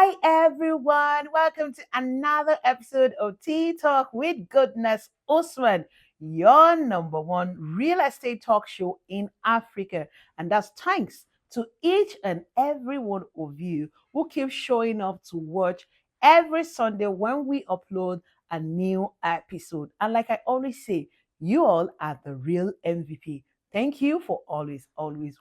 Hi, everyone. Welcome to another episode of Tea Talk with Goodness Usman, your number one real estate talk show in Africa. And that's thanks to each and every one of you who keep showing up to watch every Sunday when we upload a new episode. And like I always say, you all are the real MVP. Thank you for always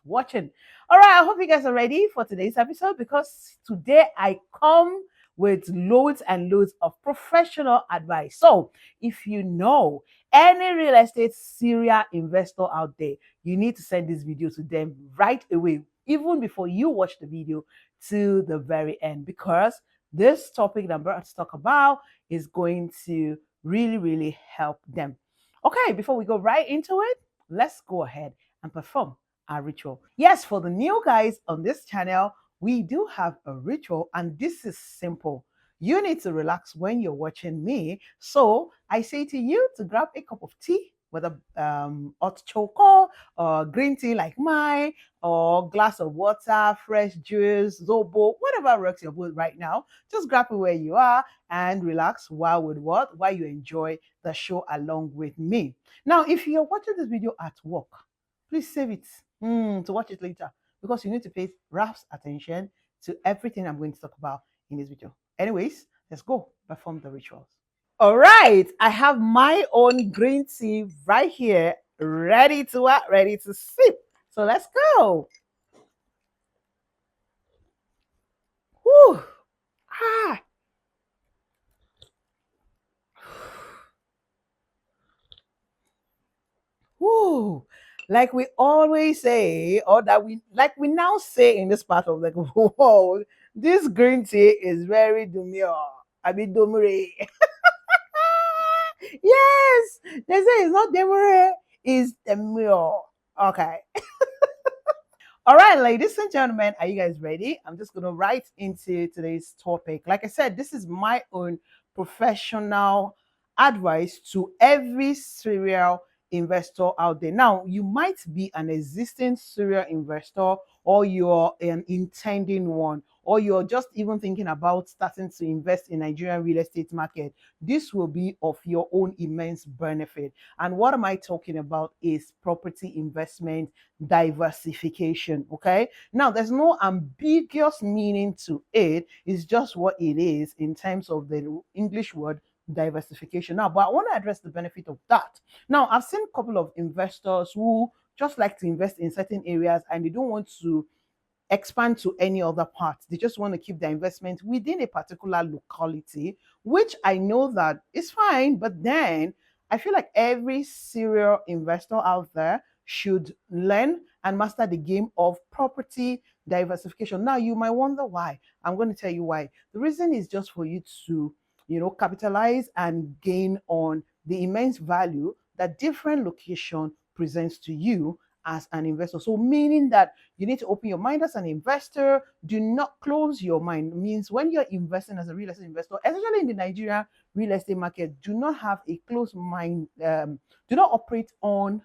watching. All right, I hope you guys are ready for today's episode because today I come with loads and loads of professional advice. So, if you know any real estate serial investor out there, you need to send this video to them right away, even before you watch the video to the very end, because this topic that I'm about to talk about is going to really help them. Okay, before we go right into it, let's go ahead and perform our ritual. Yes, for the new guys on this channel, we do have a ritual, and this is simple. You need to relax when you're watching me. So I say to you to grab a cup of tea, whether hot choco or green tea like mine, or glass of water, fresh juice, zobo, whatever works your boat right now. Just grab it where you are and relax while with what? While you enjoy the show along with me. Now, if you're watching this video at work, please save it to watch it later, because you need to pay rapt attention to everything I'm going to talk about in this video. Anyways, let's go perform the rituals. All right, I have my own green tea right here, ready to what? Ready to sip. So let's go. Whew. Ah. Whew. Like we always say, or that we now say in this part of the world, this green tea is very demure. I mean, domure. Yes, they say it's not demure, it's demure. Okay. All right, ladies and gentlemen, are you guys ready? I'm just going to write into today's topic. Like I said, this is my own professional advice to every serial investor out there. Now, you might be an existing serial investor, or you're an intending one, or you're just even thinking about starting to invest in Nigerian real estate market. This will be of your own immense benefit. And what am I talking about is property investment diversification. Okay, now there's no ambiguous meaning to it, it's just what it is in terms of the English word diversification. Now, but I want to address the benefit of that. Now, I've seen a couple of investors who just like to invest in certain areas and they don't want to expand to any other part. They just want to keep their investment within a particular locality, which I know that is fine. But then I feel like every serial investor out there should learn and master the game of property diversification. Now, you might wonder why. I'm going to tell you why. The reason is just for you to, capitalize and gain on the immense value that different location presents to you as an investor. So, meaning that you need to open your mind as an investor. Do not close your mind. It means when you're investing as a real estate investor, especially in the Nigerian real estate market, do not have a closed mind. Do not operate on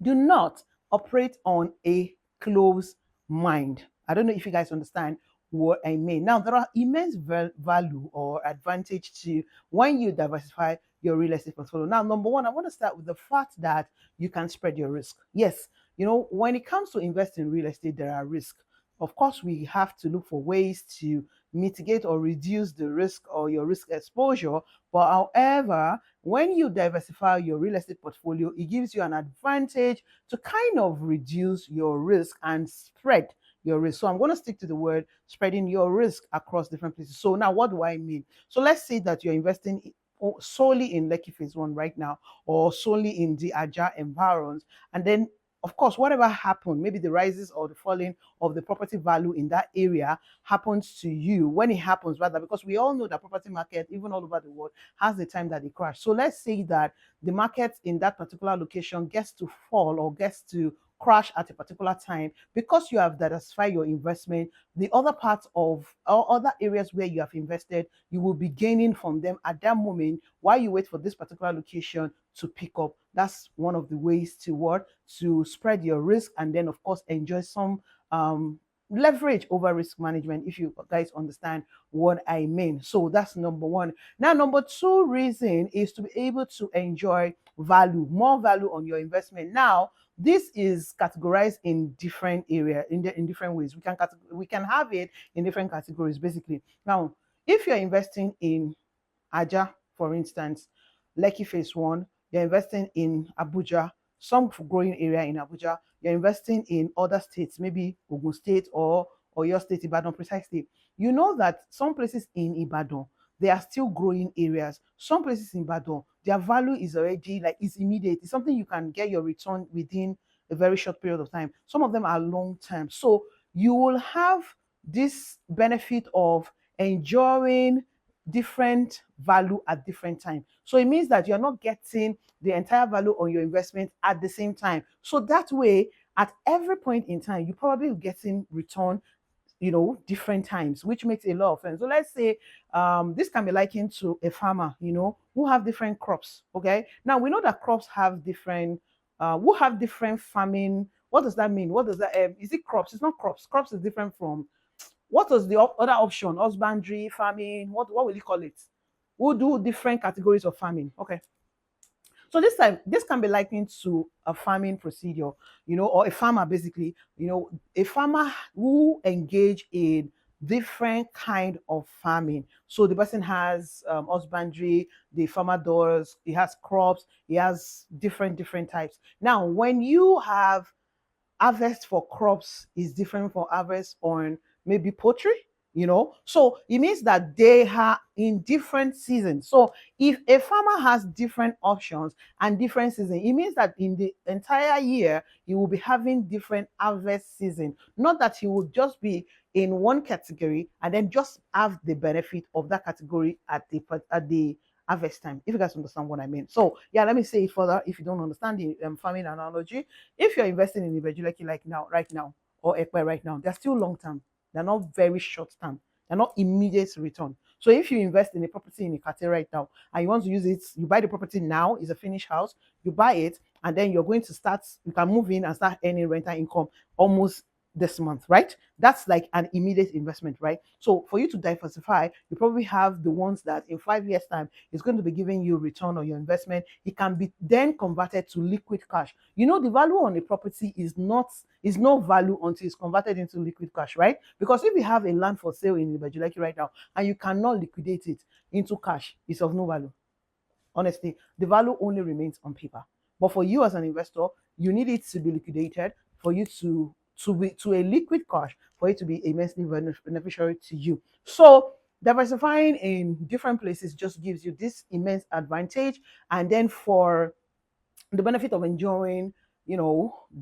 do not operate on a closed mind. I don't know if you guys understand what I mean. Now, there are immense value or advantage to when you diversify your real estate portfolio. Now, number one, I want to start with the fact that you can spread your risk. Yes, when it comes to investing in real estate, there are risks. Of course, we have to look for ways to mitigate or reduce the risk or your risk exposure. But however, when you diversify your real estate portfolio, it gives you an advantage to kind of reduce your risk and spread your risk. So I'm going to stick to the word spreading your risk across different places. So now what do I mean? So let's say that you're investing solely in Lekki Phase 1 right now, or solely in the Aja environs, and then of course, whatever happened, maybe the rises or the falling of the property value in that area happens to you when it happens, rather, because we all know that property market, even all over the world, has the time that it crash. So let's say that the market in that particular location gets to fall or gets to crash at a particular time. Because you have diversified your investment, the other parts of or other areas where you have invested, you will be gaining from them at that moment while you wait for this particular location to pick up. That's one of the ways to spread your risk, and then of course enjoy some leverage over risk management, if you guys understand what I mean. So that's number one. Now, number two reason is to be able to enjoy value, more value on your investment. Now, this is categorized in different area, in different ways. We can have it in different categories, basically. Now, if you're investing in Aja, for instance, Lekki Phase 1, you're investing in Abuja, some growing area in Abuja, you're investing in other states, maybe Ogun State or your state, Ibadan, precisely. You know that some places in Ibadan, they are still growing areas. Some places in Ibadan, their value is already like it's immediate. It's something you can get your return within a very short period of time. Some of them are long term. So you will have this benefit of enjoying different value at different time. So it means that you're not getting the entire value on your investment at the same time. So that way, at every point in time, you probably getting return, different times, which makes a lot of sense. So let's say this can be likened to a farmer, who have different crops. Okay. Now we know that crops have different, who have different farming. What does that mean? What does that? Is it crops? It's not crops. Crops is different from what was the other option? Husbandry, farming. What will you call it? We'll do different categories of farming. Okay. So this can be likened to a farming procedure, or a farmer basically, a farmer who engage in different kind of farming. So the person has husbandry, the farmer does, he has crops, he has different types. Now, when you have harvest for crops is different from harvest on maybe poultry, so it means that they are in different seasons. So if a farmer has different options and different seasons, it means that in the entire year he will be having different harvest season, not that he will just be in one category and then just have the benefit of that category at the harvest time, if you guys understand what I mean. So yeah, let me say it further if you don't understand the farming analogy. If you're investing in Ibejuleki like now, right now, or Ekpe right now, they're still long term. They're not very short term. They're not immediate return. So if you invest in a property in Ikate right now and you want to use it, you buy the property now, it's a finished house, you buy it, and then you're going to start, you can move in and start earning rental income almost this month, right? That's like an immediate investment, right? So for you to diversify, you probably have the ones that in 5 years' time is going to be giving you return on your investment. It can be then converted to liquid cash. The value on a property is no value until it's converted into liquid cash, right? Because if you have a land for sale in Ibejuleki right now and you cannot liquidate it into cash, it's of no value. Honestly, the value only remains on paper. But for you as an investor, you need it to be liquidated for you to a liquid cash for it to be immensely beneficiary to you. So diversifying in different places just gives you this immense advantage. And then for the benefit of enjoying,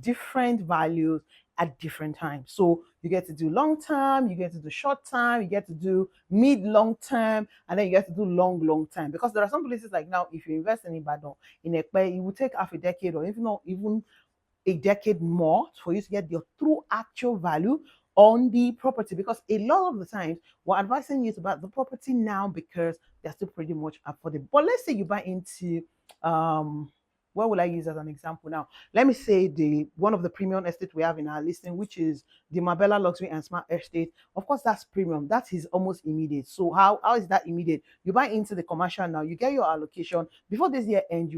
different values at different times. So you get to do long term, you get to do short term, you get to do mid long term, and then you get to do long term. Because there are some places like now, if you invest in Ibadan, in Ekpe, it will take half a decade or even not even a decade more for you to get your true actual value on the property, because a lot of the times we're advising you to buy the property now because they're still pretty much affordable. But let's say you buy into what will I use as an example now? Let me say the one of the premium estate we have in our listing, which is the Mabella Luxury and Smart Estate. Of course, that's premium. That is almost immediate. So how is that immediate? You buy into the commercial now, you get your allocation before this year end.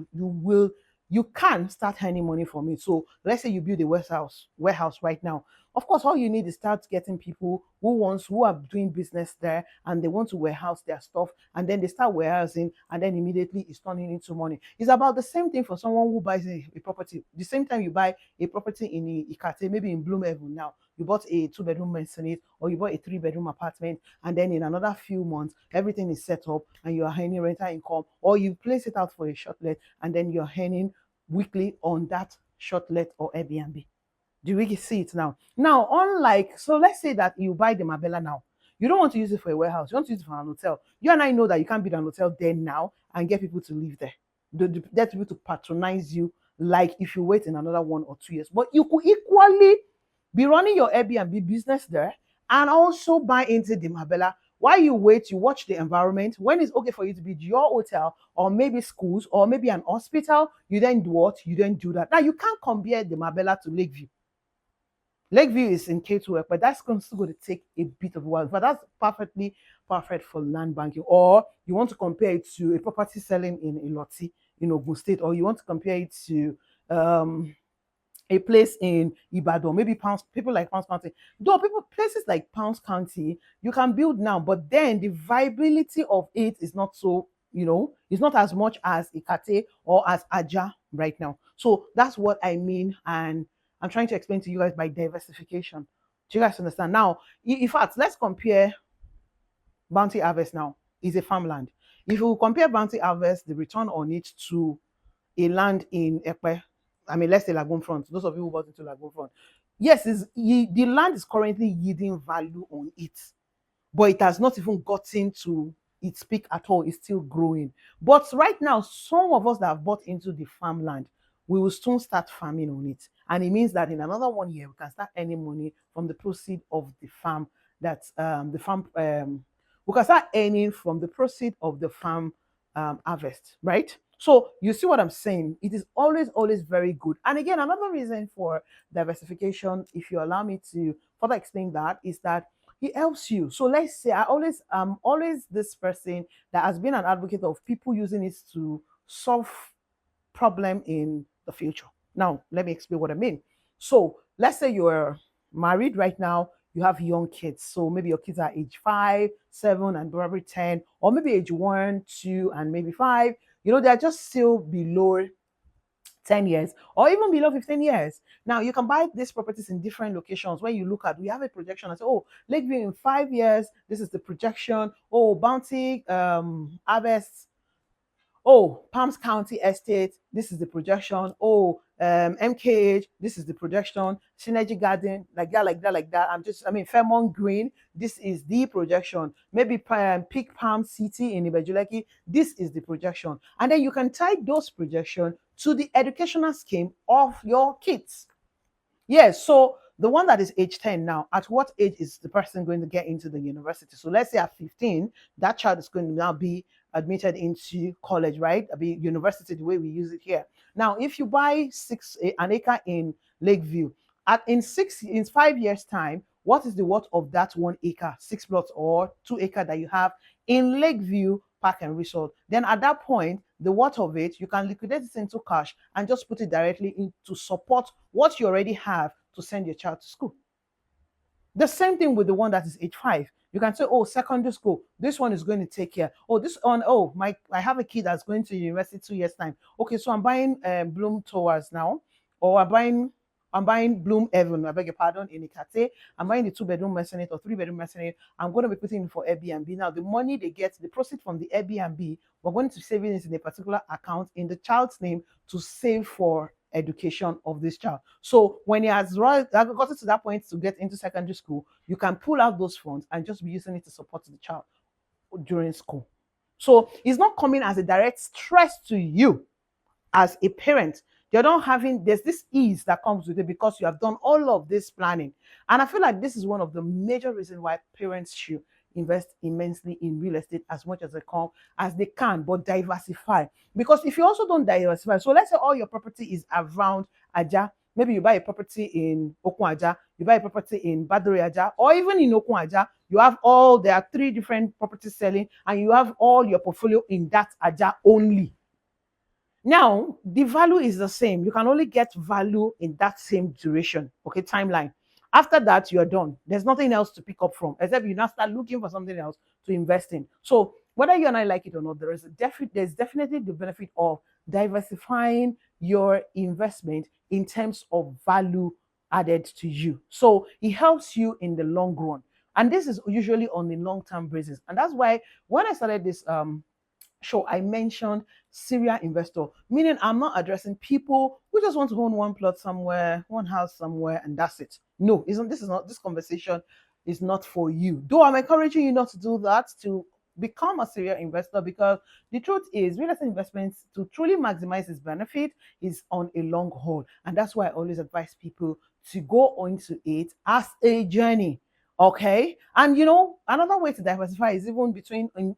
You can start earning money from it. So let's say you build a warehouse right now. Of course, all you need is start getting people who are doing business there and they want to warehouse their stuff, and then they start warehousing, and then immediately it's turning into money. It's about the same thing for someone who buys a property. The same time you buy a property in Ikate, maybe in Bloomhaven now, you bought a 2 bedroom maisonette or you bought a 3 bedroom apartment, and then in another few months everything is set up and you are earning rental income, or you place it out for a short let and then you're earning weekly on that short let or Airbnb. Do we see it now? Now, unlike, so let's say that you buy the Mabella now. You don't want to use it for a warehouse. You want to use it for an hotel. You and I know that you can't build an hotel there now and get people to live there. Get people to patronize you like if you wait in another 1 or 2 years. But you could equally be running your Airbnb business there and also buy into the Mabella. While you wait, you watch the environment. When it's okay for you to build your hotel or maybe schools or maybe an hospital, you then do what? You then do that. Now, you can't compare the Mabella to Lakeview. Lakeview is in K2, but that's still going to take a bit of a while. But that's perfectly perfect for land banking. Or you want to compare it to a property selling in Iloti, in Ogun State, or you want to compare it to um, a place in Ibadan, maybe Pounds, people like Pounds County. Though people places like Pounds County, you can build now, but then the viability of it is not so, it's not as much as Ikate or as Aja right now. So that's what I mean, and I'm trying to explain to you guys by diversification. Do you guys understand? Now, in fact, let's compare Bounty Harvest now. Is a farmland. If you compare Bounty Harvest, the return on it to a land in Epe, I mean, let's say Lagoon Front, those of you who bought into Lagoon Front, yes, the land is currently yielding value on it, but it has not even gotten to its peak at all. It's still growing. But right now, some of us that have bought into the farmland, we will soon start farming on it. And it means that in another 1 year, we can start earning money from the proceed of the farm. That's we can start earning from the proceed of the farm harvest, right? So you see what I'm saying? It is always, always very good. And again, another reason for diversification, if you allow me to further explain that, is that it helps you. So let's say I'm always this person that has been an advocate of people using it to solve problem in the future. Now, let me explain what I mean. So let's say you're married right now, you have young kids. So maybe your kids are age 5, 7, and probably 10, or maybe age 1, 2, and maybe 5. They're just still below 10 years or even below 15 years. Now, you can buy these properties in different locations. When you look at, we have a projection and say, oh, Lakeview in 5 years, this is the projection. Oh, Bounty Harvest. Oh, Palms County Estate, this is the projection. Oh, MKH, this is the projection. Synergy Garden, like that, like that, like that. Fairmont Green, this is the projection. Maybe Peak Palm City in Ibejuleki, this is the projection. And then you can tie those projections to the educational scheme of your kids. Yes, so the one that is age 10 now, at what age is the person going to get into the university? So let's say at 15, that child is going to now be admitted into college, right? I mean, university, the way we use it here. Now, if you buy an acre in Lakeview, in 5 years' time, what is the worth of that 1 acre, 6 plots, or 2 acre that you have in Lakeview Park and Resort? Then at that point, the worth of it, you can liquidate it into cash and just put it directly in to support what you already have to send your child to school. The same thing with the one that is age 5. You can say, oh, secondary school, this one is going to take care. Oh, this one, oh, I have a kid that's going to university 2 years time. Okay, so I'm buying Bloom Towers now, or I'm buying Bloom Heaven, I beg your pardon, in Ikate. I'm buying the 2-bedroom maisonette or 3-bedroom maisonette. I'm going to be putting in for Airbnb. Now, the money they get, the proceed from the Airbnb, we're going to save it in a particular account in the child's name to save for education of this child. So when he has gotten to that point to get into secondary school, you can pull out those funds and just be using it to support the child during school. So it's not coming as a direct stress to you as a parent. You're not having, there's this ease that comes with it because you have done all of this planning. And I feel like this is one of the major reasons why parents should invest immensely in real estate as much as they can, but diversify. Because if you also don't diversify, so let's say all your property is around Aja, maybe you buy a property in Okun Aja, you buy a property in Badore Aja, or even in Okun Aja, there are 3 different properties selling, and you have all your portfolio in that Aja only. Now, the value is the same. You can only get value in that same duration, okay, timeline. After that, you're done. There's nothing else to pick up from, except you now start looking for something else to invest in. So, whether you and I like it or not, there's definitely the benefit of diversifying your investment in terms of value added to you. So, it helps you in the long run. And this is usually on a long-term basis. And that's why when I started this show, I mentioned serial investor, meaning I'm not addressing people who just want to own one plot somewhere, one house somewhere, and that's it. No, this conversation is not for you. Though I'm encouraging you not to do that, to become a serial investor, because the truth is real estate investments, to truly maximize its benefit, is on a long haul. And that's why I always advise people to go into it as a journey. Okay. And another way to diversify is even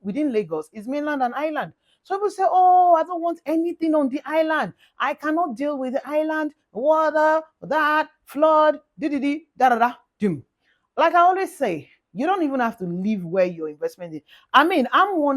within Lagos is mainland and island. So people say, oh, I don't want anything on the island. I cannot deal with the island, water, that, flood, da da da, doom. Like I always say, you don't even have to live where your investment is. I mean,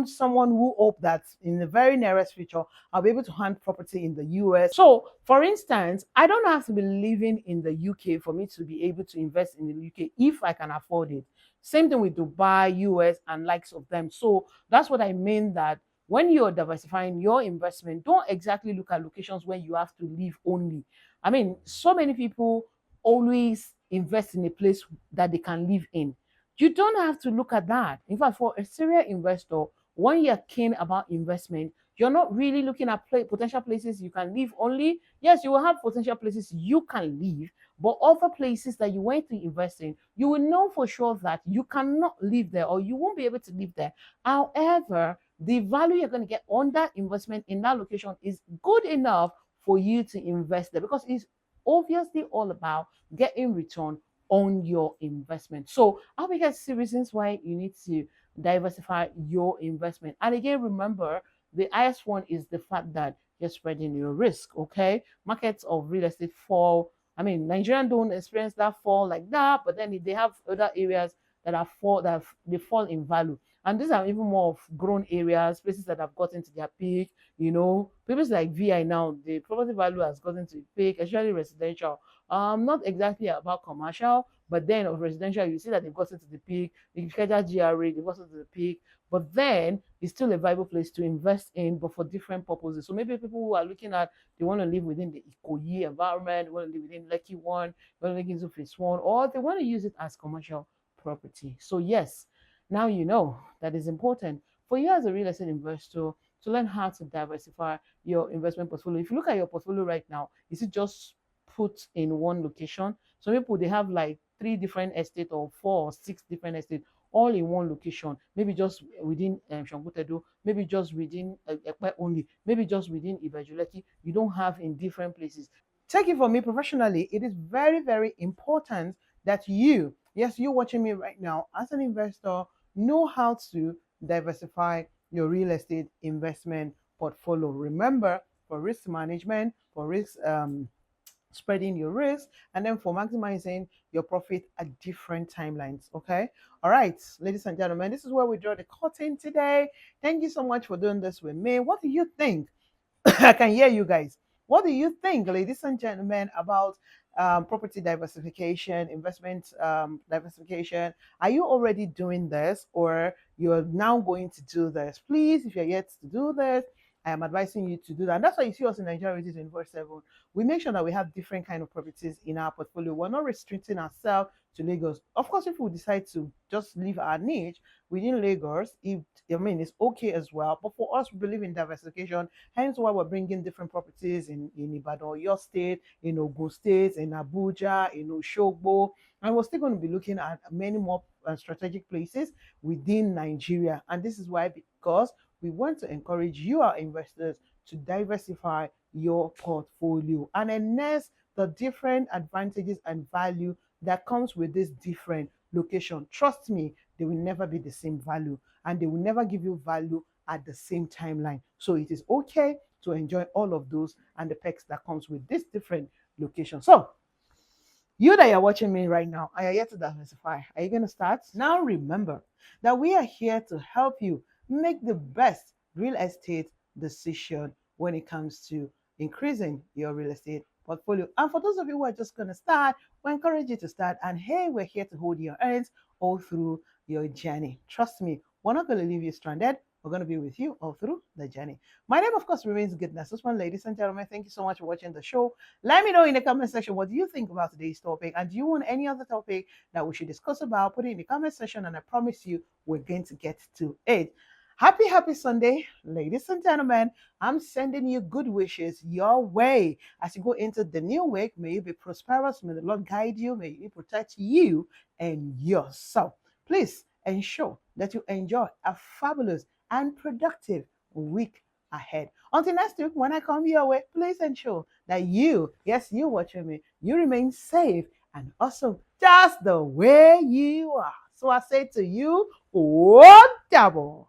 someone who hope that in the very nearest future I'll be able to hunt property in the US. So, for instance, I don't have to be living in the UK for me to be able to invest in the UK if I can afford it. Same thing with Dubai, US, and likes of them. So that's what I mean that when you're diversifying your investment, don't exactly look at locations where you have to live only. I mean, so many people always invest in a place that they can live in. You don't have to look at that. In fact, for a serial investor, when you're keen about investment, you're not really looking at potential places you can live only. Yes, you will have potential places you can live, but other places that you want to invest in, you will know for sure that you cannot live there or you won't be able to live there. However, the value you're going to get on that investment in that location is good enough for you to invest there because it's obviously all about getting return on your investment. So I'll be guys see reasons why you need to diversify your investment. And again, remember the highest one is the fact that you're spreading your risk. Okay, markets of real estate fall. I mean, Nigerian don't experience that fall like that, but then they have other areas that are fall that they fall in value. And these are even more of grown areas, places that have gotten to their peak. Places like VI now, the property value has gotten to the peak, especially residential. Not exactly about commercial, but then of residential, you see that they've gotten to the peak. The Ikeja GRA, they've gotten to the peak. But then it's still a viable place to invest in, but for different purposes. So maybe people who are looking at they want to live within the Ikoyi environment, they want to live within Lucky One, they want to live into Phase One, or they want to use it as commercial property. So yes, now you know that is important for you as a real estate investor to learn how to diversify your investment portfolio. If you look at your portfolio right now, is it just put in one location? Some people they have like three different estates or four or six different estates all in one location. Maybe just within Shangutedo, maybe just within Ekpe only, maybe just within Ibajuleki. You don't have in different places. Take it from me professionally, it is very, very important that yes, you watching me right now, as an investor, know how to diversify your real estate investment portfolio. Remember, for risk management, for risk spreading your risk, and then for maximizing your profit at different timelines. Okay. All right, ladies and gentlemen, this is where we draw the curtain today. Thank you so much for doing this with me. What do you think? I can hear you guys. What do you think, ladies and gentlemen, about property diversification, investment diversification? Are you already doing this or you're now going to do this? Please, if you're yet to do this, I am advising you to do that. And that's why you see us in Nigeria Realty 24/7. We make sure that we have different kind of properties in our portfolio. We're not restricting ourselves to Lagos. Of course, if we decide to just leave our niche within Lagos, it's okay as well. But for us, we believe in diversification. Hence why we're bringing different properties in Ibadan, your state, in Ogun State, in Abuja, in Oshogbo. And we're still going to be looking at many more strategic places within Nigeria. And this is why, because we want to encourage you, our investors, to diversify your portfolio and harness the different advantages and value that comes with this different location. Trust me, they will never be the same value and they will never give you value at the same timeline. So it is okay to enjoy all of those and the perks that comes with this different location. So you that are watching me right now, are you here to diversify? Are you going to start? Now remember that we are here to help you make the best real estate decision when it comes to increasing your real estate portfolio. And for those of you who are just going to start, we encourage you to start. And hey, we're here to hold your hands all through your journey. Trust me, we're not going to leave you stranded. We're going to be with you all through the journey. My name, of course, remains Goodness. This one, ladies and gentlemen, thank you so much for watching the show. Let me know in the comment section what do you think about today's topic, and do you want any other topic that we should discuss about? Put it in the comment section, and I promise you we're going to get to it. Happy Sunday, ladies and gentlemen. I'm sending you good wishes your way as you go into the new week. May you be prosperous. May the Lord guide you. May He protect you and yourself. Please ensure that you enjoy a fabulous and productive week ahead. Until next week, when I come your way, please ensure that you, yes, you watching me, you remain safe and also just the way you are. So I say to you, what double?